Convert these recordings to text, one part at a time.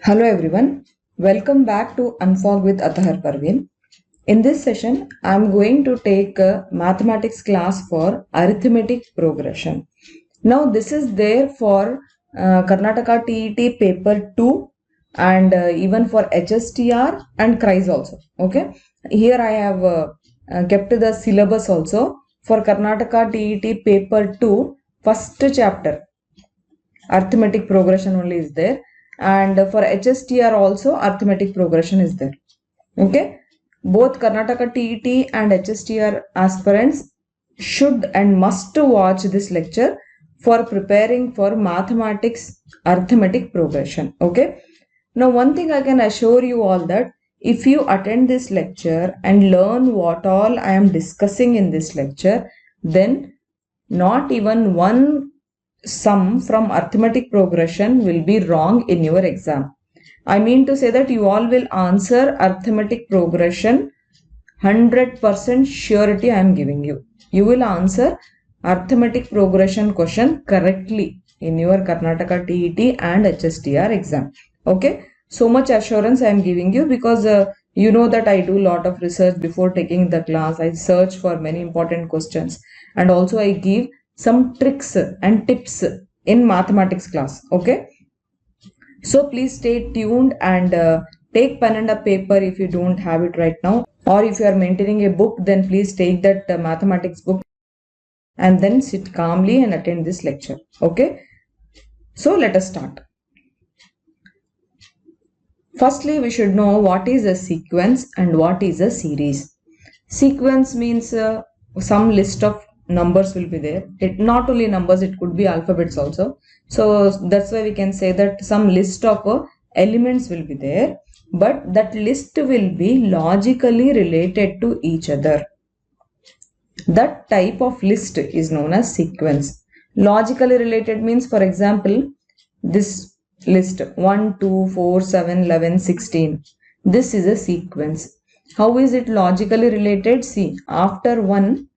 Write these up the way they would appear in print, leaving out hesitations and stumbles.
Hello everyone, welcome back to Unfog with Atahar Parveen. In this session, I am going to take a mathematics class for arithmetic progression. Now this is there for Karnataka TET paper 2 and even for HSTR and CRIS also. Okay, here I have kept the syllabus also for Karnataka TET paper 2 first chapter. Arithmetic progression only is there, and for HSTR also arithmetic progression is there. Okay, both Karnataka TET and HSTR aspirants should and must watch this lecture for preparing for mathematics arithmetic progression. Okay, now one thing I can assure you all that if you attend this lecture and learn what all I am discussing in this lecture, then not even one sum from arithmetic progression will be wrong in your exam. I mean to say that you all will answer arithmetic progression 100% surety I am giving you. You will answer arithmetic progression question correctly in your Karnataka TET and HSTR exam. Okay, so much assurance I am giving you because you know that I do a lot of research before taking the class. I search for many important questions and also I give some tricks and tips in mathematics class. Okay, so please stay tuned and take pen and a paper if you don't have it right now, or if you are maintaining a book, then please take that mathematics book and then sit calmly and attend this lecture. Okay, so let us start. Firstly, we should know what is a sequence and what is a series. Sequence means some list of numbers will be there. It not only numbers, it could be alphabets also. So that's why we can say that some list of elements will be there, but that list will be logically related to each other. That type of list is known as sequence. Logically related means, for example, this list 1, 2, 4, 7, 11, 16. This is a sequence. How is it logically related? See, after one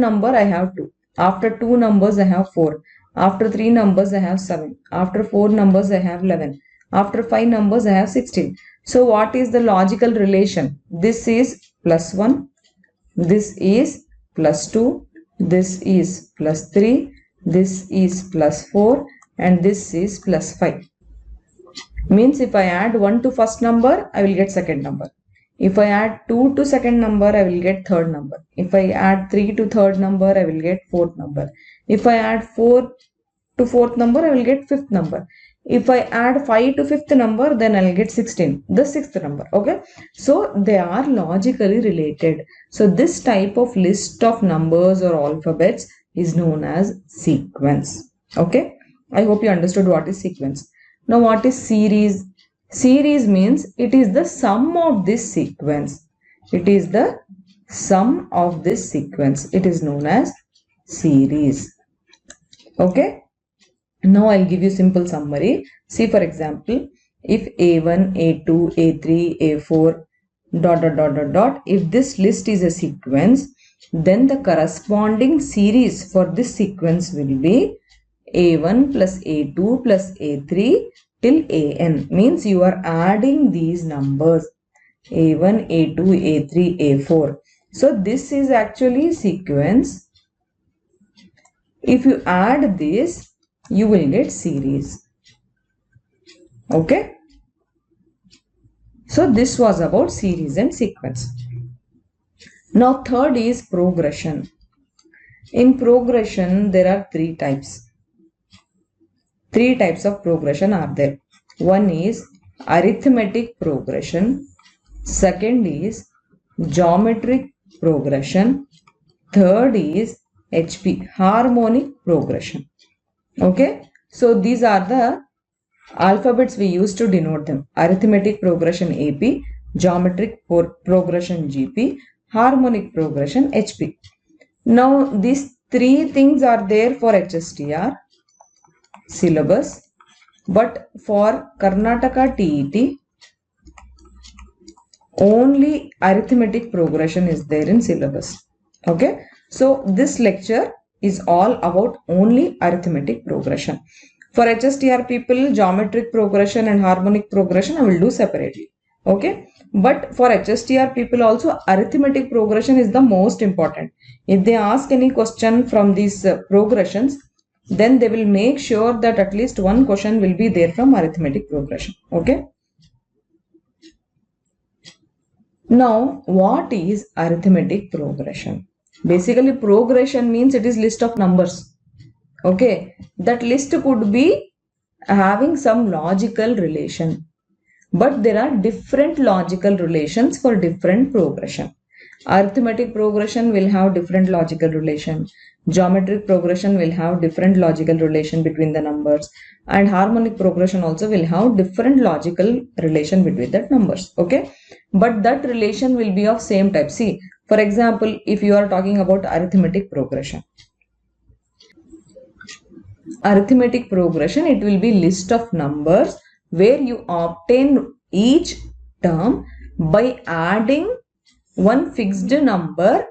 number I have 2. After 2 numbers I have 4. After 3 numbers I have 7. After 4 numbers I have 11. After 5 numbers I have 16. So what is the logical relation? This is plus 1. This is plus 2. This is plus 3. This is plus 4. And this is plus 5. Means if I add 1 to first number, I will get second number. If I add 2 to second number, I will get third number. If I add 3 to third number, I will get fourth number. If I add 4 to fourth number, I will get fifth number. If I add 5 to fifth number, then I will get 16, the sixth number. Okay, so they are logically related. So this type of list of numbers or alphabets is known as sequence. Okay, I hope you understood what is sequence. Now what is series? Series means it is the sum of this sequence. It is the sum of this sequence. It is known as series. Okay. Now I'll give you simple summary. See, for example, if A1, A2, A3, A4, ... if this list is a sequence, then the corresponding series for this sequence will be A1 plus A2 plus A3 till AN. Means you are adding these numbers A1, A2, A3, A4. So this is actually sequence. If you add this, you will get series. Okay. So this was about series and sequence. Now third is progression. In progression, there are three types. Three types of progression are there. One is arithmetic progression. Second is geometric progression. Third is HP, harmonic progression. Okay, so these are the alphabets we use to denote them. Arithmetic progression AP, geometric progression GP, harmonic progression HP. Now these three things are there for HSTR syllabus, but for Karnataka TET only arithmetic progression is there in syllabus. Okay, so this lecture is all about only arithmetic progression. For HSTR people, geometric progression and harmonic progression I will do separately. Okay. But for HSTR people also, arithmetic progression is the most important. If they ask any question from these progressions, then they will make sure that at least one question will be there from arithmetic progression. Okay. Now, what is arithmetic progression? Basically, progression means it is list of numbers. Okay, that list could be having some logical relation, but there are different logical relations for different progression. Arithmetic progression will have different logical relation. Geometric progression will have different logical relation between the numbers, and harmonic progression also will have different logical relation between the numbers. Okay, but that relation will be of same type. See, for example, if you are talking about arithmetic progression, it will be list of numbers where you obtain each term by adding one fixed number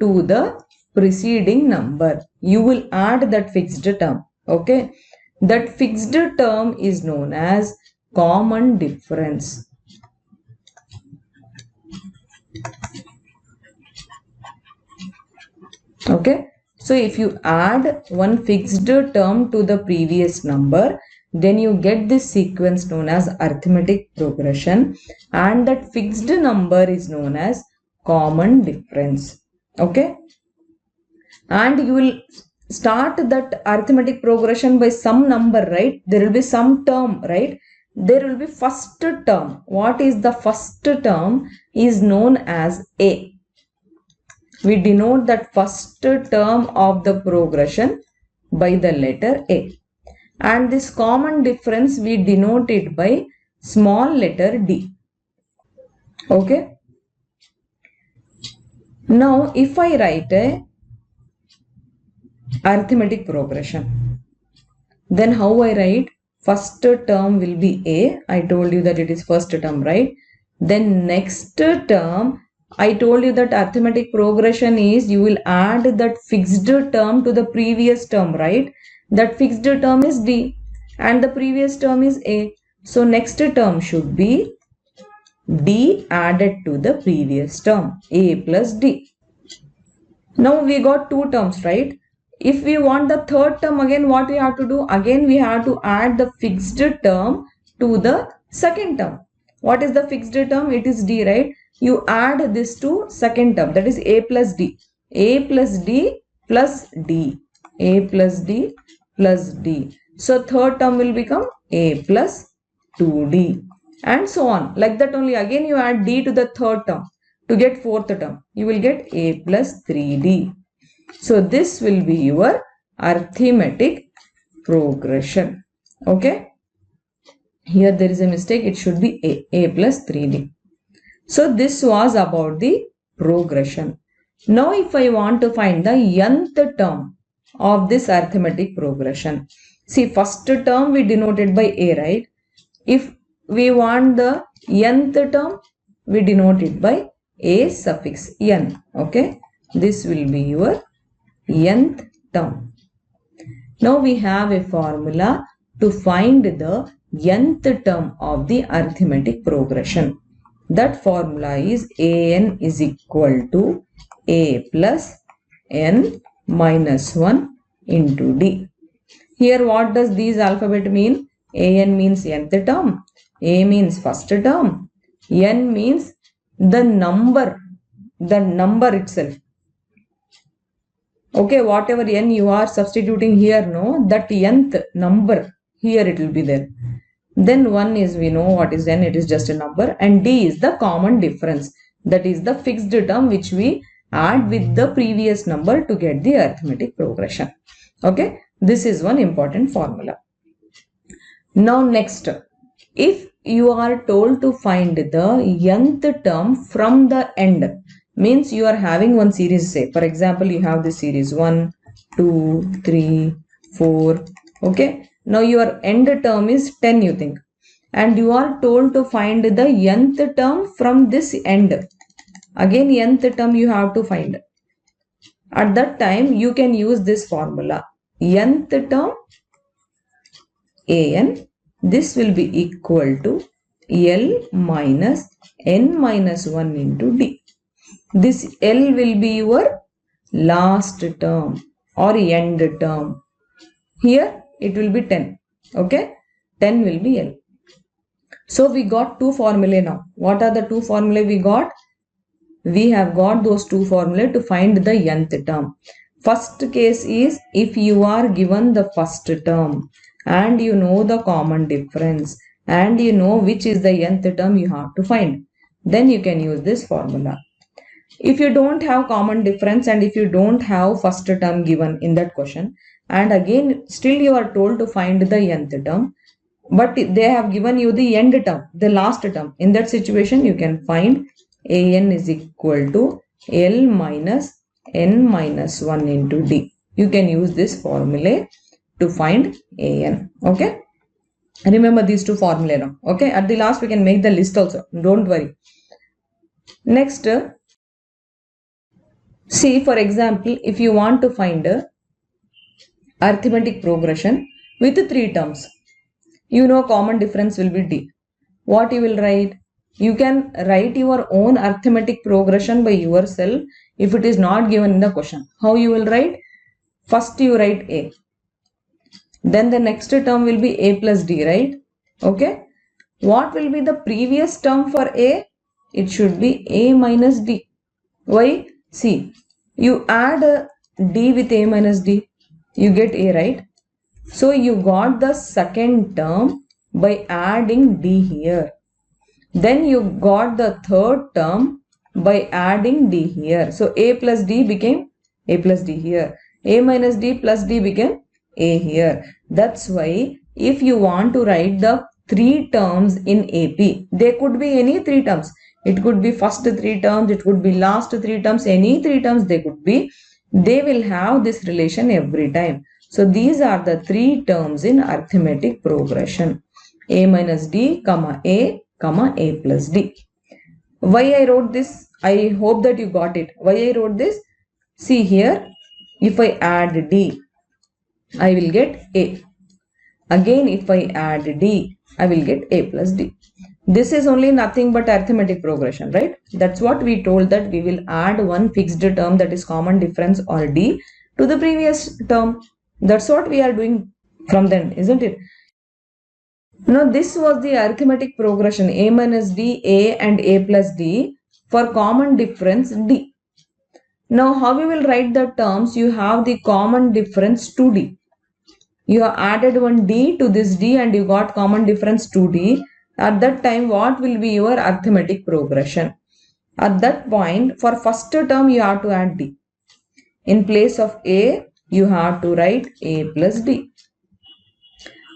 to the preceding number. You will add that fixed term. Okay, that fixed term is known as common difference. Okay, so if you add one fixed term to the previous number, then you get this sequence known as arithmetic progression, and that fixed number is known as common difference. Okay, and you will start that arithmetic progression by some number, right? There will be some term, right? There will be first term. What is the first term is known as A. We denote that first term of the progression by the letter A. And this common difference we denote it by small letter d. Okay. Now, if I write a arithmetic progression, then how I write? First term will be A. I told you that it is first term, right? Then next term, I told you that arithmetic progression is you will add that fixed term to the previous term, right? That fixed term is D and the previous term is A. So next term should be D added to the previous term, A plus D. Now we got two terms, right? If we want the third term, again what we have to do? Again we have to add the fixed term to the second term. What is the fixed term? It is D, right? You add this to second term, that is A plus D. A plus D plus D. A plus D plus D. So third term will become A plus 2D and so on. Like that only, again you add D to the third term to get fourth term. You will get A plus 3D. So this will be your arithmetic progression. Okay. Here there is a mistake. It should be A plus 3D. So this was about the progression. Now if I want to find the nth term of this arithmetic progression. See, first term we denoted by A, right? If we want the nth term, we denote it by A suffix n. Okay. This will be your nth term. Now we have a formula to find the nth term of the arithmetic progression. That formula is an is equal to a plus n minus 1 into d. Here what does these alphabet mean? An means nth term, a means first term, n means the number itself. Okay, whatever n you are substituting here, no, that nth number here it will be there. Then 1 is, we know what is n, it is just a number, and d is the common difference. That is the fixed term which we add with the previous number to get the arithmetic progression. Okay, this is one important formula. Now next, if you are told to find the nth term from the end, means you are having one series, say for example you have this series 1, 2, 3, 4. Okay. Now your end term is 10, you think, and you are told to find the nth term from this end. Again nth term you have to find. At that time you can use this formula. Nth term an. This will be equal to L minus n minus 1 into d. This L will be your last term or end term. Here it will be 10. Okay, 10 will be L. So we got two formulae now. What are the two formulae we got? We have got those two formulae to find the nth term. First case is if you are given the first term and you know the common difference and you know which is the nth term you have to find. Then you can use this formula. If you don't have common difference and if you don't have first term given in that question and again still you are told to find the nth term, but they have given you the end term, the last term. In that situation, you can find an is equal to L minus n minus 1 into d. You can use this formula to find an. Okay. Remember these two formulae now. Okay. At the last, we can make the list also. Don't worry. Next, see, for example, if you want to find arithmetic progression with 3 terms, you know common difference will be d. What you will write? You can write your own arithmetic progression by yourself if it is not given in the question. How you will write? First you write a. Then the next term will be a plus d, right? Okay. What will be the previous term for a? It should be a minus d. Why? See, you add d with a minus d. You get a, right? So you got the second term by adding d here. Then you got the third term by adding d here. So a plus d became a plus d here. A minus d plus d became a here. That's why if you want to write the 3 terms in AP, there could be any 3 terms. It could be first 3 terms, it could be last 3 terms, any 3 terms they could be. They will have this relation every time. So these are the 3 terms in arithmetic progression. A minus d, comma a plus d. Why I wrote this? I hope that you got it. Why I wrote this? See here, if I add d, I will get a. Again, if I add d, I will get a plus d. This is only nothing but arithmetic progression, right? That's what we told, that we will add one fixed term, that is common difference or d, to the previous term. That's what we are doing from then, isn't it? Now this was the arithmetic progression, a minus d, a and a plus d for common difference d. Now how you will write the terms? You have the common difference 2d. You have added one d to this d and you got common difference 2d. At that time, what will be your arithmetic progression? At that point, for first term, you have to add d. In place of a, you have to write a plus d.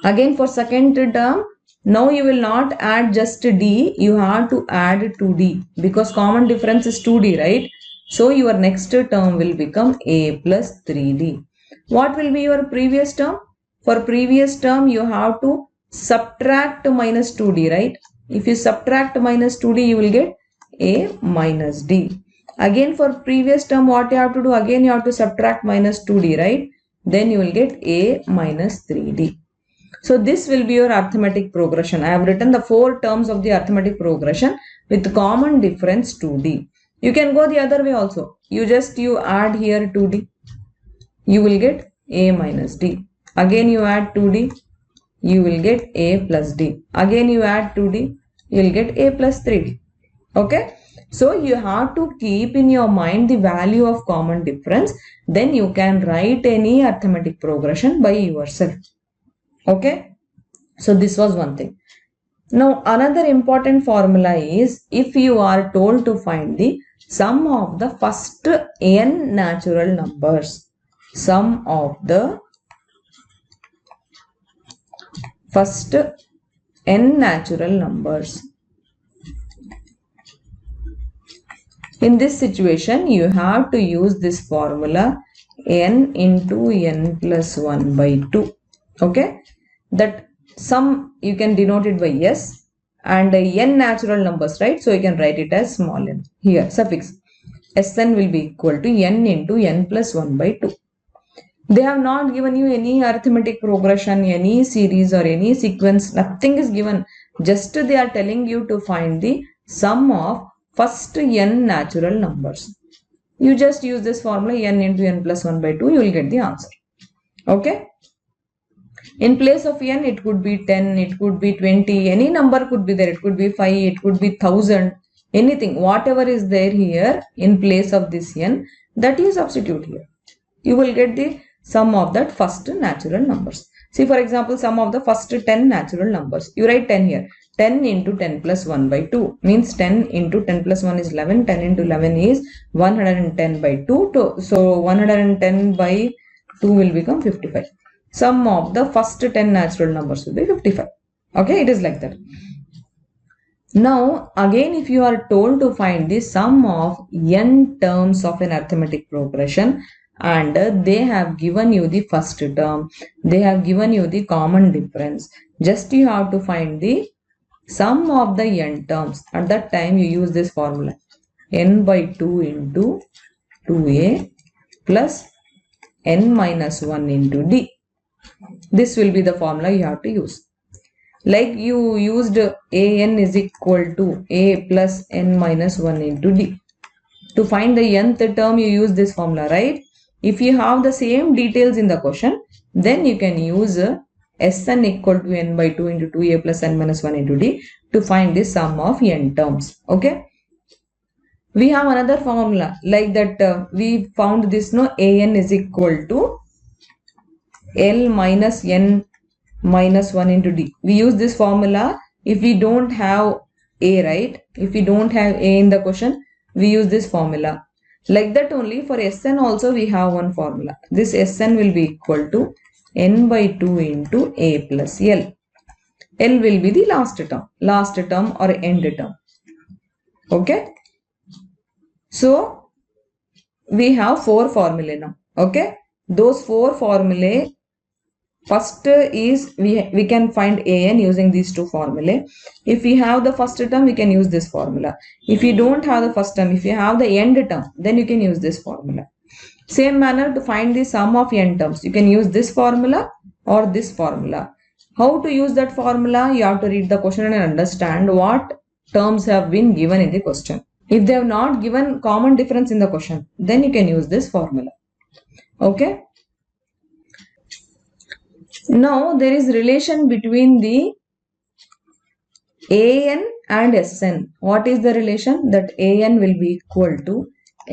Again, for second term, now you will not add just d, you have to add 2d because common difference is 2d, right? So your next term will become a plus 3d. What will be your previous term? For previous term, you have to subtract minus 2d, right? If you subtract minus 2d, you will get a minus d. Again, for previous term, what you have to do? Again, you have to subtract minus 2d, right? Then you will get a minus 3d. So this will be your arithmetic progression. I have written the 4 terms of the arithmetic progression with common difference 2d. You can go the other way also. You add here 2d. You will get a minus d. Again, you add 2d. You will get a plus d. Again, you add 2d. You will get a plus 3d. Okay. So you have to keep in your mind the value of common difference. Then you can write any arithmetic progression by yourself. Okay. So this was one thing. Now another important formula is if you are told to find the sum of the first n natural numbers. Sum of the first n natural numbers. In this situation, you have to use this formula n into n plus 1 by 2. Okay. That sum you can denote it by s and n natural numbers, right? So you can write it as small n. Here suffix Sn will be equal to n into n plus 1 by 2. They have not given you any arithmetic progression, any series or any sequence. Nothing is given. Just they are telling you to find the sum of first n natural numbers. You just use this formula n into n plus 1 by 2. You will get the answer. Okay. In place of n, it could be 10, it could be 20, any number could be there. It could be 5, it could be 1000, anything. Whatever is there here in place of this n, that you substitute here. You will get the sum of that first natural numbers. See, for example, sum of the first 10 natural numbers. You write 10 here. 10 into 10 plus 1 by 2 means 10 into 10 plus 1 is 11. 10 into 11 is 110 by 2. So 110 by 2 will become 55. Sum of the first 10 natural numbers will be 55. Okay, it is like that. Now, again, if you are told to find the sum of n terms of an arithmetic progression, and they have given you the first term, they have given you the common difference, just you have to find the sum of the n terms. At that time, you use this formula, n by 2 into 2a plus n minus 1 into d. This will be the formula you have to use. Like you used an is equal to a plus n minus 1 into d. To find the nth term, you use this formula, right? If you have the same details in the question, then you can use Sn equal to n by 2 into 2a plus n minus 1 into d to find the sum of n terms. Okay. We have another formula like that. We found this, no, an is equal to L minus n minus 1 into d. We use this formula if we don't have a, right? If we don't have a in the question, we use this formula. Like that only for Sn also we have one formula. This Sn will be equal to n by 2 into a plus L. L will be the last term or end term. Okay. So we have 4 formulae now. Okay. Those 4 formulae, first is we can find an using these 2 formulae. If we have the first term, we can use this formula. If you don't have the first term, if you have the end term, then you can use this formula. Same manner, to find the sum of n terms, you can use this formula or this formula. How to use that formula? You have to read the question and understand what terms have been given in the question. If they have not given common difference in the question, then you can use this formula. Okay. Now there is relation between the an and Sn. What is the relation? That an will be equal to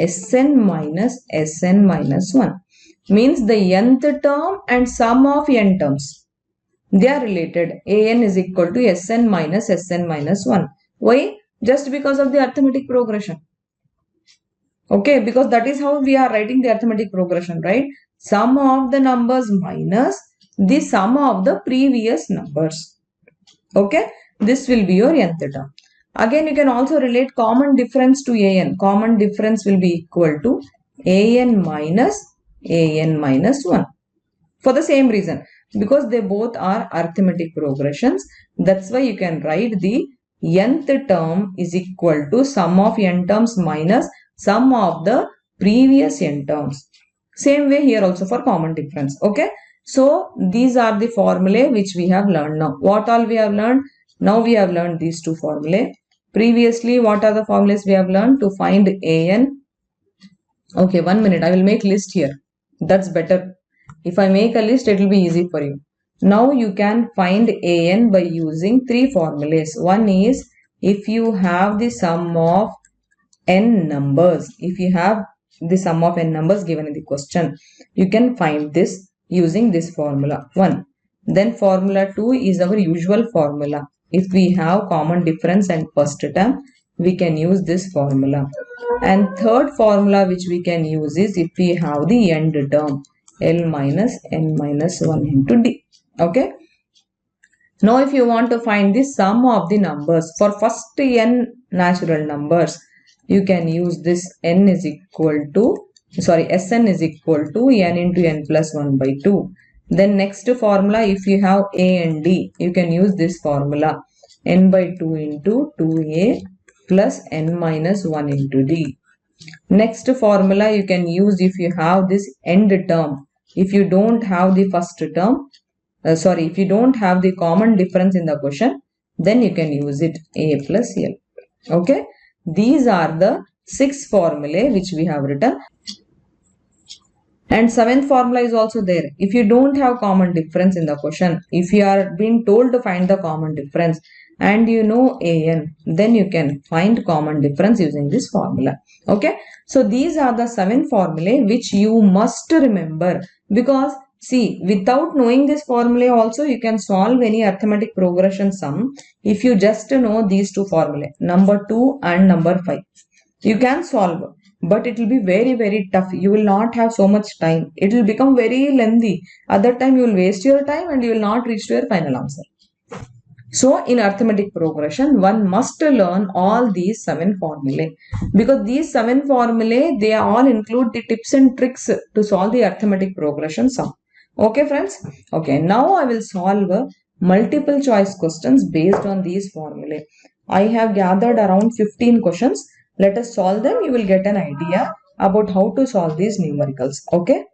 Sn minus 1. Means the nth term and sum of n terms, they are related. An is equal to Sn minus 1. Why? Just because of the arithmetic progression. Okay, because that is how we are writing the arithmetic progression, right? Sum of the numbers minus the sum of the previous numbers. Okay, this will be your nth term. Again, you can also relate common difference to an. Common difference will be equal to an minus 1. For the same reason, because they both are arithmetic progressions. That's why you can write the nth term is equal to sum of n terms minus sum of the previous n terms. Same way here also for common difference. Okay. So these are the formulae which we have learned now. What all we have learned? Now we have learned these 2 formulae. Previously, what are the formulas we have learned? To find an. Okay, 1 minute. I will make list here. That's better. If I make a list, it will be easy for you. Now you can find an by using 3 formulas. One is, if you have the sum of n numbers. If you have the sum of n numbers given in the question, you can find this using this formula 1. Then formula 2 is our usual formula. If we have common difference and first term, we can use this formula. And third formula which we can use is if we have the end term, L minus n minus 1 into d. Okay. Now if you want to find the sum of the numbers for first n natural numbers, you can use this Sn is equal to n into n plus 1 by 2. Then next formula, if you have a and d, you can use this formula, n by 2 into 2a plus n minus 1 into d. Next formula you can use if you have this end term, If you don't have the first term, if you don't have the common difference in the question, then you can use it A plus L. Okay, these are the 6 formulae which we have written. And 7th formula is also there. If you don't have common difference in the question, if you are being told to find the common difference and you know an, then you can find common difference using this formula. Okay, so these are the 7 formulae which you must remember, because see, without knowing this formula also you can solve any arithmetic progression sum if you just know these 2 formulae, number 2 and number 5. You can solve, but it will be very tough. You will not have so much time. It will become very lengthy. At that time you will waste your time and you will not reach to your final answer. So in arithmetic progression, one must learn all these 7 formulae, because these 7 formulae, they all include the tips and tricks to solve the arithmetic progression sum. Okay friends? Okay, now I will solve multiple choice questions based on these formulae. I have gathered around 15 questions. Let us solve them. You will get an idea about how to solve these numericals. Okay.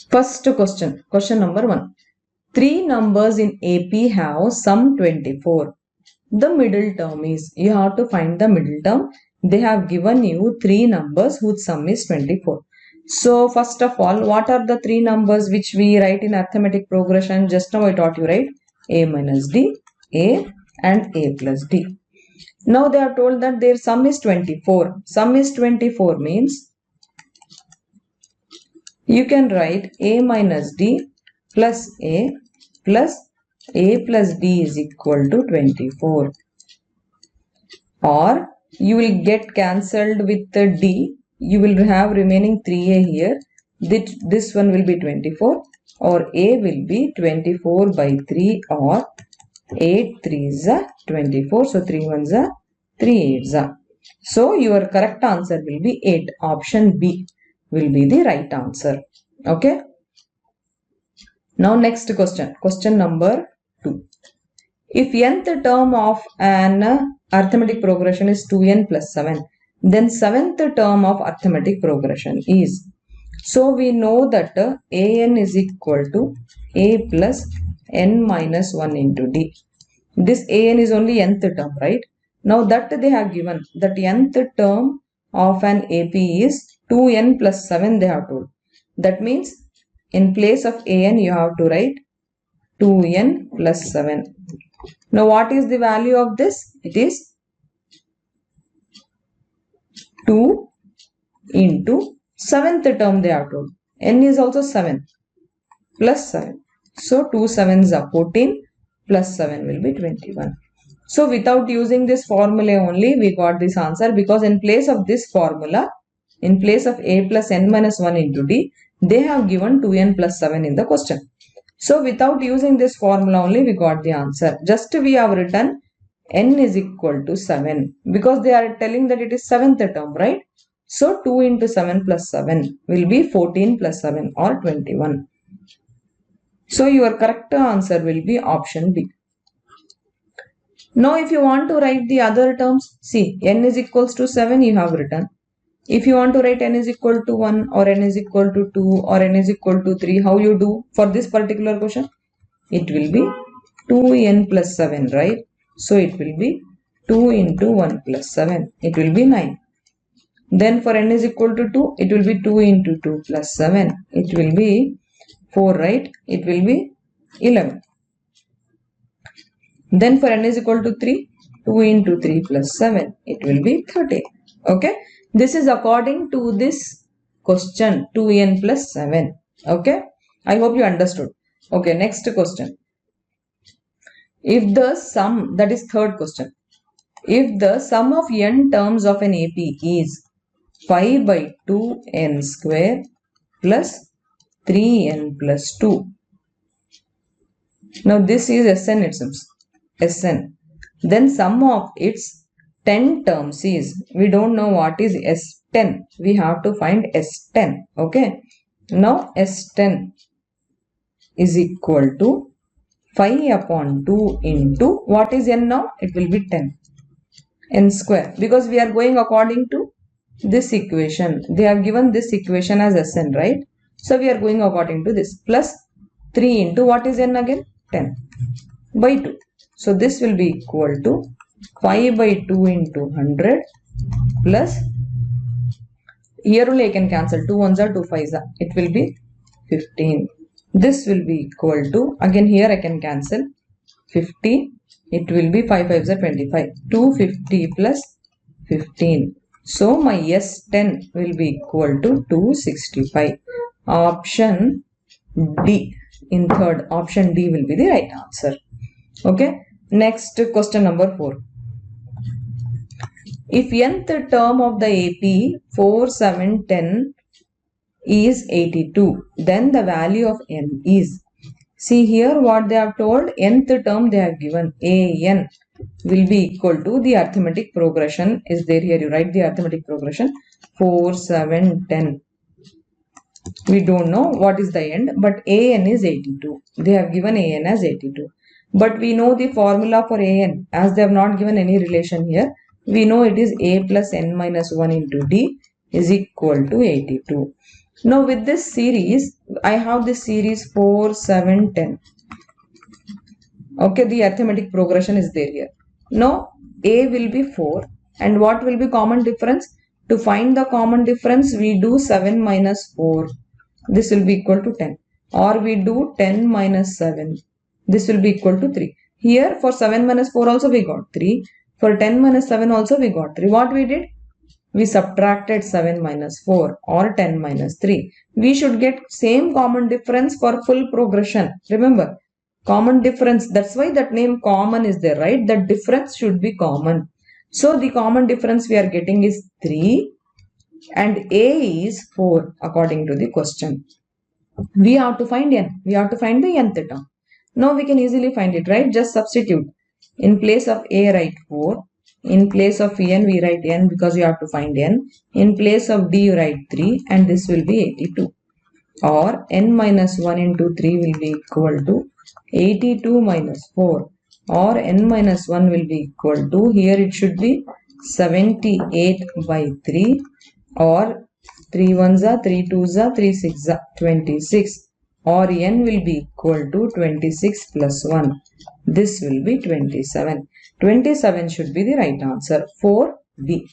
First question. Question number 1. 3 numbers in AP have sum 24. The middle term is, you have to find the middle term. They have given you 3 numbers whose sum is 24. So first of all, what are the 3 numbers which we write in arithmetic progression? Just now I taught you, right? A minus D, A and A plus D. Now they are told that their sum is 24. Sum is 24 means you can write A minus D plus A plus D is equal to 24. Or you will get cancelled with the D. You will have remaining 3A here. This one will be 24, or A will be 24 by 3, or 8 3s are 24. So 3 1s are 3 8s are. So your correct answer will be 8. Option B will be the right answer. Okay. Now next question. Question number 2. If nth term of an arithmetic progression is 2n plus 7, then 7th term of arithmetic progression is. So we know that an is equal to a plus n minus 1 into d. This an is only nth term, right? Now that they have given that nth term of an AP is 2n plus 7, they have told. That means in place of an you have to write 2n plus 7. Now what is the value of this? It is 2 into 7th term they are told. N is also 7 plus 7. So 2 7s are 14 plus 7 will be 21. So without using this formula only we got this answer, because in place of this formula, in place of a plus n minus 1 into d, they have given 2n plus 7 in the question. So without using this formula only we got the answer. Just we have written n is equal to 7, because they are telling that it is 7th term, right? So 2 into 7 plus 7 will be 14 plus 7, or 21. So your correct answer will be option B. Now if you want to write the other terms, see, n is equals to 7 you have written. If you want to write n is equal to 1, or n is equal to 2, or n is equal to 3, how you do for this particular question? It will be 2n plus 7, right? So it will be 2 into 1 plus 7. It will be 9. Then for n is equal to 2, it will be 2 into 2 plus 7. It will be 4, right? It will be 11. Then for n is equal to 3, 2 into 3 plus 7. It will be 13. Okay. This is according to this question, 2n plus 7. Okay. I hope you understood. Okay. Next question. If the sum, that is third question. If the sum of n terms of an AP is 5 by 2n square plus 3n plus 2. Now this is Sn, it seems. Sn. Then sum of its 10 terms is, we don't know what is S10. We have to find S10. Okay. Now S10 is equal to 5 upon 2 into, what is n now? It will be 10. N square. Because we are going according to this equation. They have given this equation as Sn, right? So we are going according to this. Plus 3 into what is n again? 10 by 2. So this will be equal to 5 by 2 into 100 plus, here only I can cancel, 2 ones are 2 5s are. It will be 15. This will be equal to, again here I can cancel, 50. It will be 5 5s are 25. 250 plus 15. So my S10 will be equal to 265. Option D, in third, option D will be the right answer. Okay. Next, question number 4. If nth term of the AP 4, 7, 10 is 82, then the value of n is. See here what they have told, nth term they have given, an will be equal to the arithmetic progression is there. Here you write the arithmetic progression 4, 7, 10. We don't know what is the end, but an is 82. They have given an as 82. But we know the formula for an, as they have not given any relation here. We know it is a plus n minus 1 into d is equal to 82. Now with this series, I have this series 4, 7, 10. Okay, the arithmetic progression is there here. Now a will be 4, and what will be common difference? To find the common difference, we do 7 minus 4. This will be equal to 10. Or we do 10 minus 7. This will be equal to 3. Here for 7 minus 4 also we got 3. For 10 minus 7 also we got 3. What we did? We subtracted 7 minus 4 or 10 minus 3. We should get same common difference for full progression. Remember, common difference. That's why that name common is there, right? The difference should be common. So the common difference we are getting is 3 and a is 4 according to the question. We have to find n. We have to find the nth term. Now we can easily find it, right? Just substitute. In place of a, write 4. In place of n, we write n because you have to find n. In place of d, you write 3 and this will be 82. Or n minus 1 into 3 will be equal to 82 minus 4. Or n minus 1 will be equal to, here it should be 78 by 3. Or 3 1s are 3 2s are 3 6s are 26. Or n will be equal to 26 plus 1. This will be 27. 27 should be the right answer for B.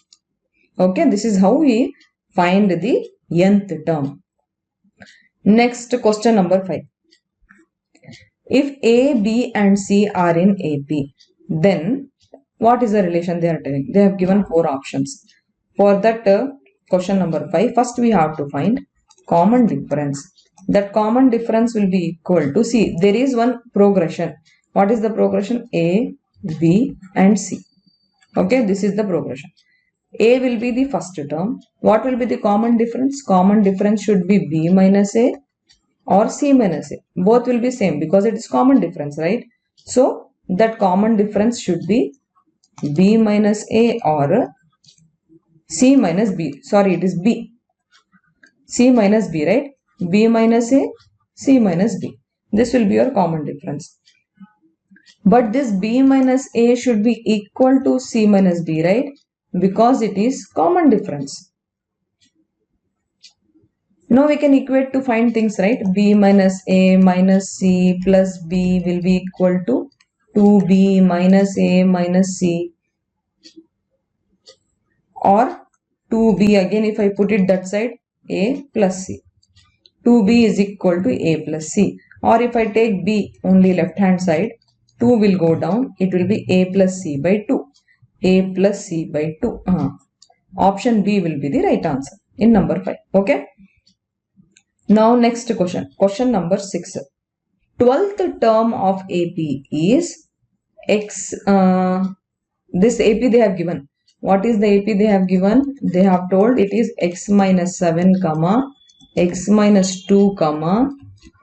Okay, this is how we find the nth term. Next, question number 5. If A, B and C are in AP, then what is the relation they are telling? They have given 4 options. For that question number 5, first we have to find common difference. That common difference will be equal to, see, there is one progression. What is the progression? A, B and C. Okay, this is the progression. A will be the first term. What will be the common difference? Common difference should be B minus A or C minus A. Both will be same because it is common difference, right? So that common difference should be B minus A or C minus B. Sorry, it is B. C minus B, right? B minus A, C minus B. This will be your common difference. But this B minus A should be equal to C minus B, right? Because it is common difference. Now we can equate to find things, right? B minus A minus C plus B will be equal to 2B minus A minus C. Or 2B, again if I put it that side, A plus C. 2B is equal to A plus C. Or if I take B only left hand side, 2 will go down. It will be A plus C by 2. A plus C by 2. Option B will be the right answer in number 5. Okay. Now next question. Question number 6. 12th term of AP is X. This AP they have given. What is the AP they have given? They have told it is X minus 7, X minus 2,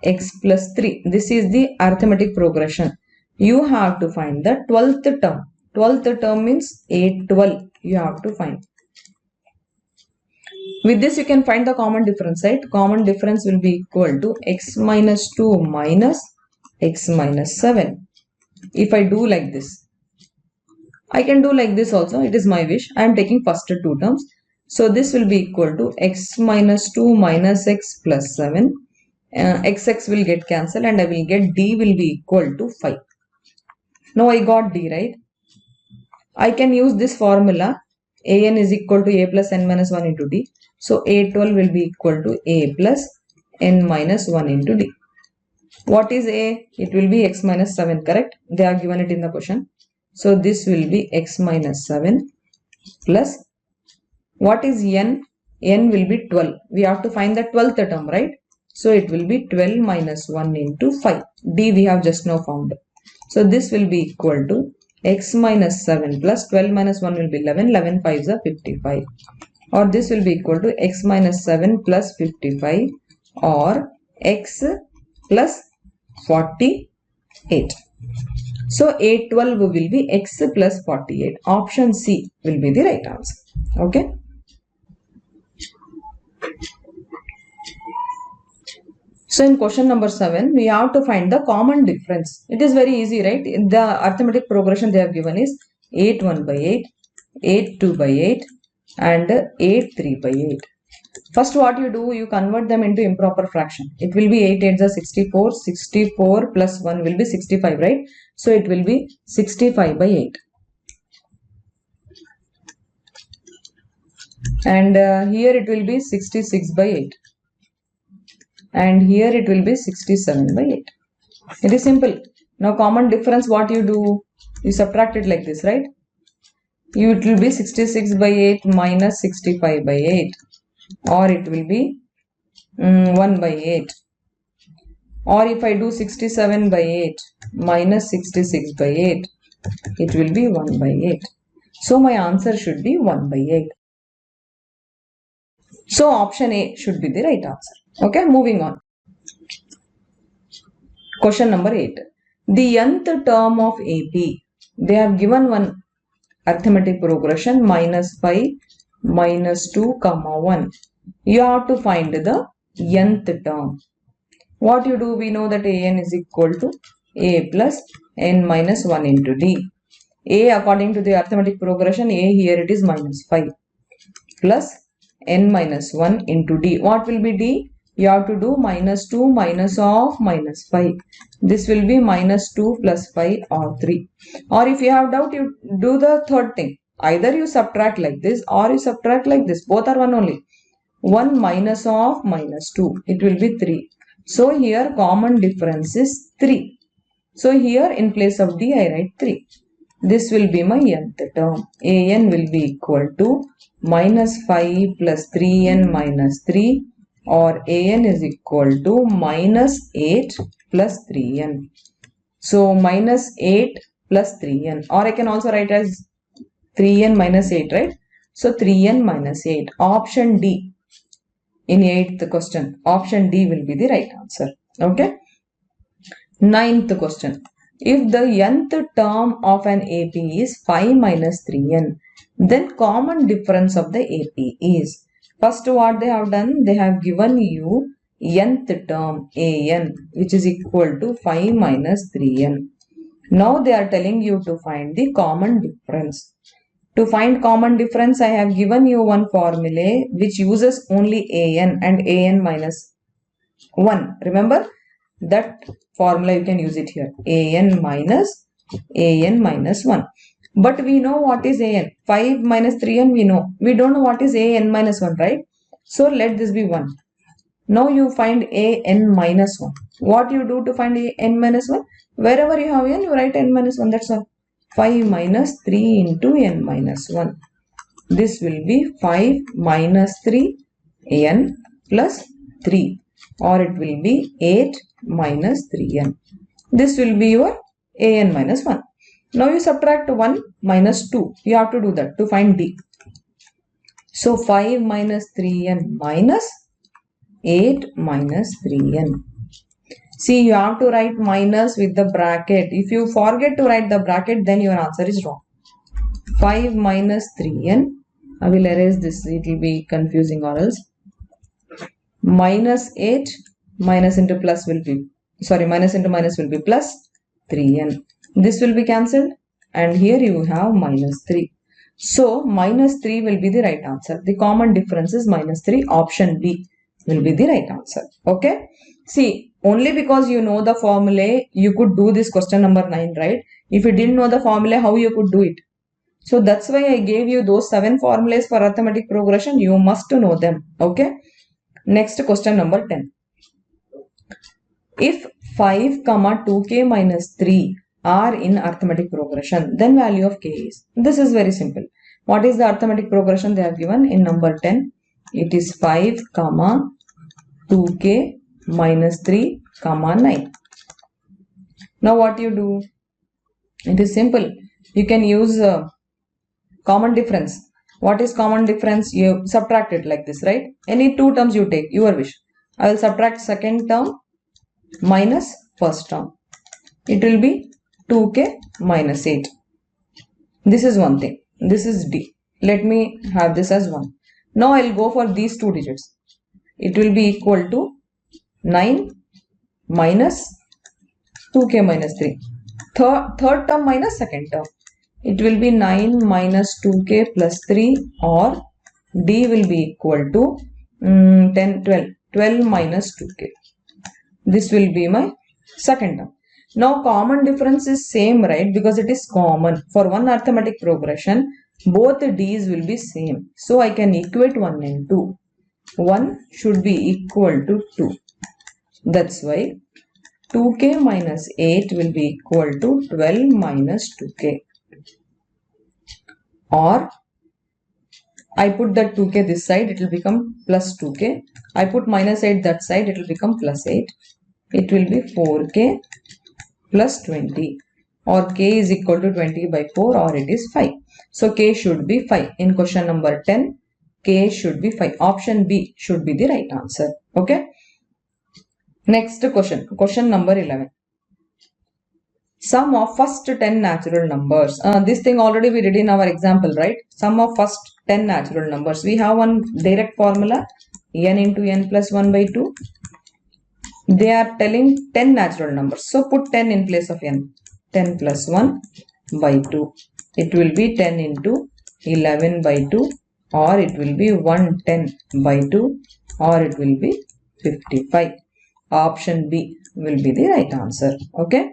X plus 3. This is the arithmetic progression. You have to find the 12th term. 12th term means A12. You have to find. With this you can find the common difference, right? Common difference will be equal to X minus 2 minus X minus 7. If I do like this, I can do like this also. It is my wish. I am taking first 2 terms. So this will be equal to x minus 2 minus x plus 7. X will get cancelled and I will get d will be equal to 5. Now I got d, right? I can use this formula. An is equal to a plus n minus 1 into d. So a12 will be equal to a plus n minus 1 into d. What is a? It will be x minus 7, correct? They are given it in the question. So this will be x minus 7 plus, what is n? N will be 12. We have to find the 12th term, right? So it will be 12 minus 1 into 5. D we have just now found. So this will be equal to x minus 7 plus 12 minus 1 will be 11. 11 5s are 55. Or this will be equal to x minus 7 plus 55 or x plus 48. So A12 will be x plus 48. Option C will be the right answer. Okay. So in question number 7, we have to find the common difference. It is very easy, right? In the arithmetic progression they have given is 8 1 by 8, 8 2 by 8 and 8 3 by 8. First what you do, you convert them into improper fraction. It will be 8 8 is 64, 64 plus 1 will be 65, right? So it will be 65 by 8. And here it will be 66 by 8. And here it will be 67 by 8. It is simple. Now common difference, what you do? You subtract it like this, right? It will be 66 by 8 minus 65 by 8. Or it will be 1 by 8. Or if I do 67 by 8 minus 66 by 8, it will be 1 by 8. So my answer should be 1 by 8. So option A should be the right answer. Okay, moving on. Question number 8. The nth term of AP. They have given one arithmetic progression minus 5, minus 2, comma 1. You have to find the nth term. What you do, we know that an is equal to a plus n minus 1 into d. A according to the arithmetic progression, a here it is minus 5 plus n minus 1 into d. What will be d? You have to do minus 2 minus of minus 5. This will be minus 2 plus 5 or 3. Or if you have doubt, you do the third thing. Either you subtract like this or you subtract like this. Both are one only. 1 minus of minus 2. It will be 3. So here common difference is 3. So here in place of d I write 3. This will be my nth term. An will be equal to minus 5 plus 3n minus 3, or an is equal to minus 8 plus 3n. So minus 8 plus 3n, or I can also write as 3n minus 8, right? So 3n minus 8. Option D in 8th question. Option D will be the right answer. Okay. 9th question. If the nth term of an AP is 5 minus 3n, then common difference of the AP is. First what they have done, they have given you nth term an, which is equal to 5 minus 3n. Now they are telling you to find the common difference. To find common difference, I have given you one formula which uses only an and an minus 1. Remember that formula, you can use it here. an minus 1. But we know what is an. 5 minus 3n we know. We don't know what is an minus 1, right? So let this be 1. Now you find an minus 1. What you do to find an minus 1? Wherever you have n, you write n minus 1. That's all. 5 minus 3 into n minus 1. This will be 5 minus 3 n plus 3. Or it will be 8 minus 3n. This will be your an minus 1. Now you subtract 1 minus 2. You have to do that to find d. So 5 minus 3n minus 8 minus 3n. See, you have to write minus with the bracket. If you forget to write the bracket, then your answer is wrong. 5 minus 3n. I will erase this. It will be confusing or else. Minus 8 minus into plus will be, sorry, minus into minus will be plus 3n. This will be cancelled and here you have minus 3. So minus 3 will be the right answer. The common difference is minus 3. Option B will be the right answer. Okay. See, only because you know the formulae, you could do this question number 9, right? If you didn't know the formula, how you could do it? So that's why I gave you those 7 formulas for arithmetic progression. You must know them. Okay. Next question number 10. If 5, 2k minus 3 are in arithmetic progression, then value of k is. This is very simple. What is the arithmetic progression they have given in number 10? It is 5, 2k minus 3, 9. Now what you do? It is simple. You can use common difference. What is common difference? You subtract it like this, right? Any two terms you take, your wish. I will subtract second term minus first term. It will be 2k minus 8. This is one thing. This is D. Let me have this as 1. Now I will go for these two digits. It will be equal to 9 minus 2k minus 3. Third term minus second term. It will be 9 minus 2k plus 3, or D will be equal to 12 minus 2k. This will be my second term. Now common difference is same, right? Because it is common. For one arithmetic progression, both D's will be same. So I can equate 1 and 2. 1 should be equal to 2. That's why 2k minus 8 will be equal to 12 minus 2k. Or I put that 2k this side, it will become plus 2k. I put minus 8 that side, it will become plus 8. It will be 4k plus 20, or k is equal to 20 by 4, or it is 5. So k should be 5. In question number 10, k should be 5. Option B should be the right answer. Okay. Next question. Question number 11. Sum of first 10 natural numbers. This thing already we did in our example, right? Sum of first 10 natural numbers. We have one direct formula, n into n plus 1 by 2. They are telling 10 natural numbers. So put 10 in place of n. 10 plus 1 by 2. It will be 10 into 11 by 2, or it will be 110 by 2, or it will be 55. Option B will be the right answer. Okay.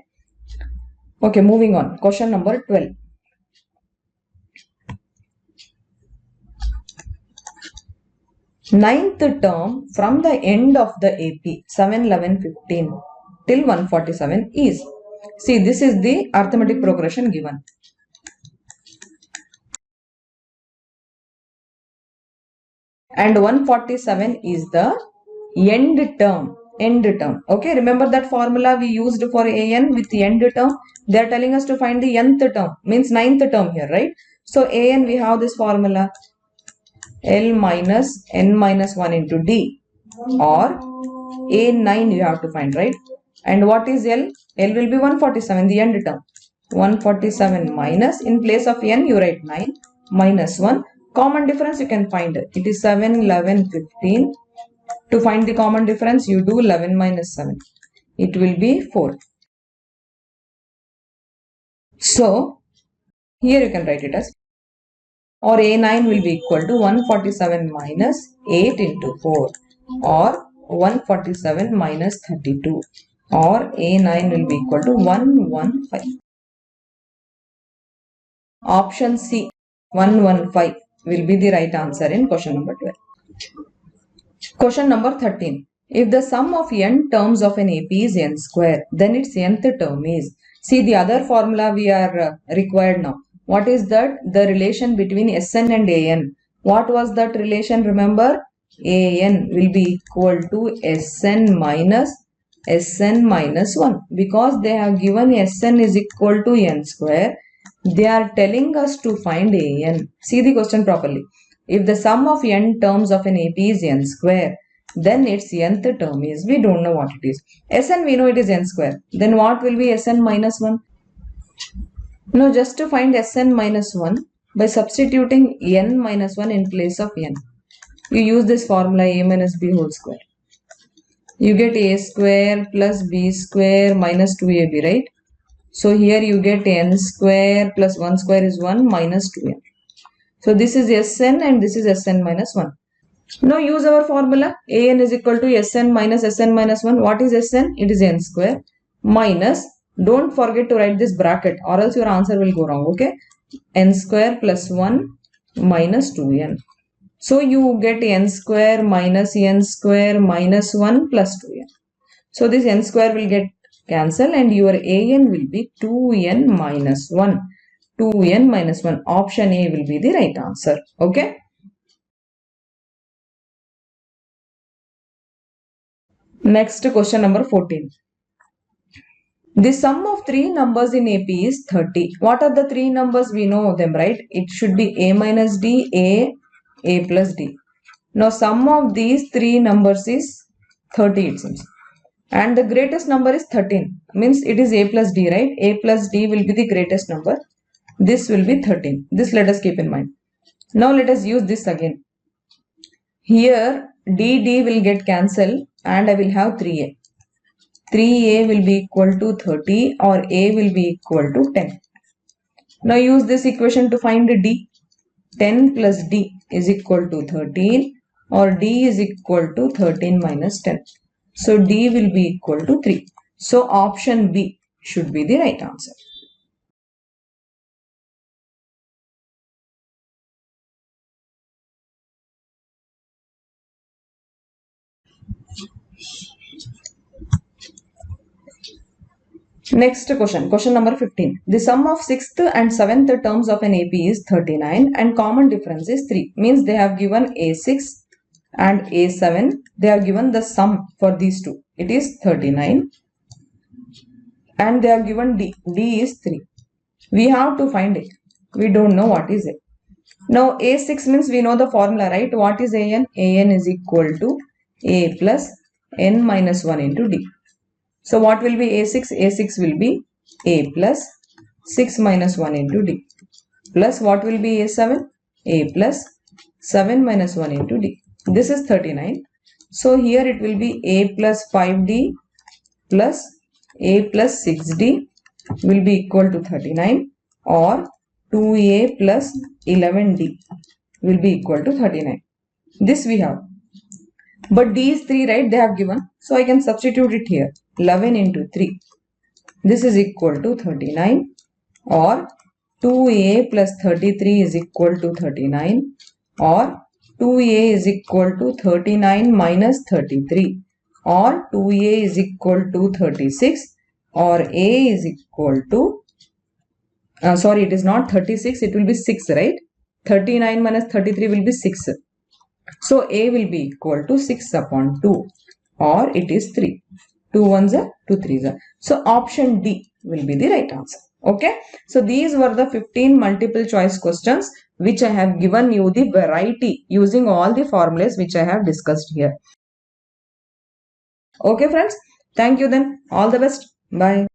Okay, moving on. Question number 12. Ninth term from the end of the AP 7, 11, 15 till 147 is. See, this is the arithmetic progression given. And 147 is the end term. Okay, remember that formula we used for an with the end term? They are telling us to find the nth term, means ninth term here, right? So an, we have this formula, L minus n minus 1 into D, or A9 you have to find, right? And what is L? L will be 147, the end term. 147 minus, in place of n you write 9, minus 1. Common difference you can find. It is 7, 11, 15. To find the common difference, you do 11 minus 7. It will be 4. So, here you can write it as, or A9 will be equal to 147 minus 8 into 4, or 147 minus 32, or A9 will be equal to 115. Option C, 115 will be the right answer in question number 12. Question number 13. If the sum of n terms of an AP is n square, then its nth term is. See, the other formula we are required now. What is that? The relation between Sn and An. What was that relation? Remember, An will be equal to Sn minus 1. Because they have given Sn is equal to n square, they are telling us to find An. See the question properly. If the sum of n terms of an AP is n square, then its nth term is, we don't know what it is. Sn we know it is n square. Then what will be Sn minus 1? Now just to find Sn minus 1, by substituting n minus 1 in place of n, you use this formula a minus b whole square. You get a square plus b square minus 2ab, right? So here you get n square plus 1 square is 1 minus 2n. So this is Sn and this is Sn minus 1. Now use our formula. An is equal to Sn minus 1. What is Sn? It is n square minus, don't forget to write this bracket or else your answer will go wrong. Okay, n square plus 1 minus 2n. So you get n square minus 1 plus 2n. So this n square will get cancelled and your an will be 2n minus 1. 2n minus 1. Option A will be the right answer. Okay. Next question number 14. The sum of three numbers in AP is 30. What are the three numbers? We know them, right? It should be A minus D, A plus D. Now sum of these three numbers is 30 it seems. And the greatest number is 13. Means it is A plus D, right? A plus D will be the greatest number. This will be 13. This let us keep in mind. Now let us use this again. Here D will get cancelled and I will have 3A. 3A will be equal to 30 or A will be equal to 10. Now use this equation to find D. 10 plus D is equal to 13 or D is equal to 13 minus 10. So D will be equal to 3. So option B should be the right answer. Next question, question number 15. The sum of 6th and 7th terms of an AP is 39 and common difference is 3. Means they have given A6 and A7. They have given the sum for these two. It is 39 and they have given D. D is 3. We have to find it. We don't know what is it. Now A6 means we know the formula, right? What is AN? AN is equal to A plus N minus 1 into D. So what will be A6? A6 will be A plus 6 minus 1 into D. Plus what will be A7? A plus 7 minus 1 into D. This is 39. So here it will be A plus 5D plus A plus 6D will be equal to 39 or 2A plus 11D will be equal to 39. This we have. But D is 3, right? They have given. So I can substitute it here. 11 into 3. This is equal to 39 or 2A plus 33 is equal to 39 or 2A is equal to 39 minus 33 or 2A is equal to 36 or A is equal to sorry, it is not 36, it will be 6, right? 39 minus 33 will be 6. So A will be equal to 6 upon 2 or it is 3. 2 ones are 2 threes are. So option D will be the right answer. Okay. So these were the 15 multiple choice questions which I have given you the variety using all the formulas which I have discussed here. Okay friends. Thank you then. All the best. Bye.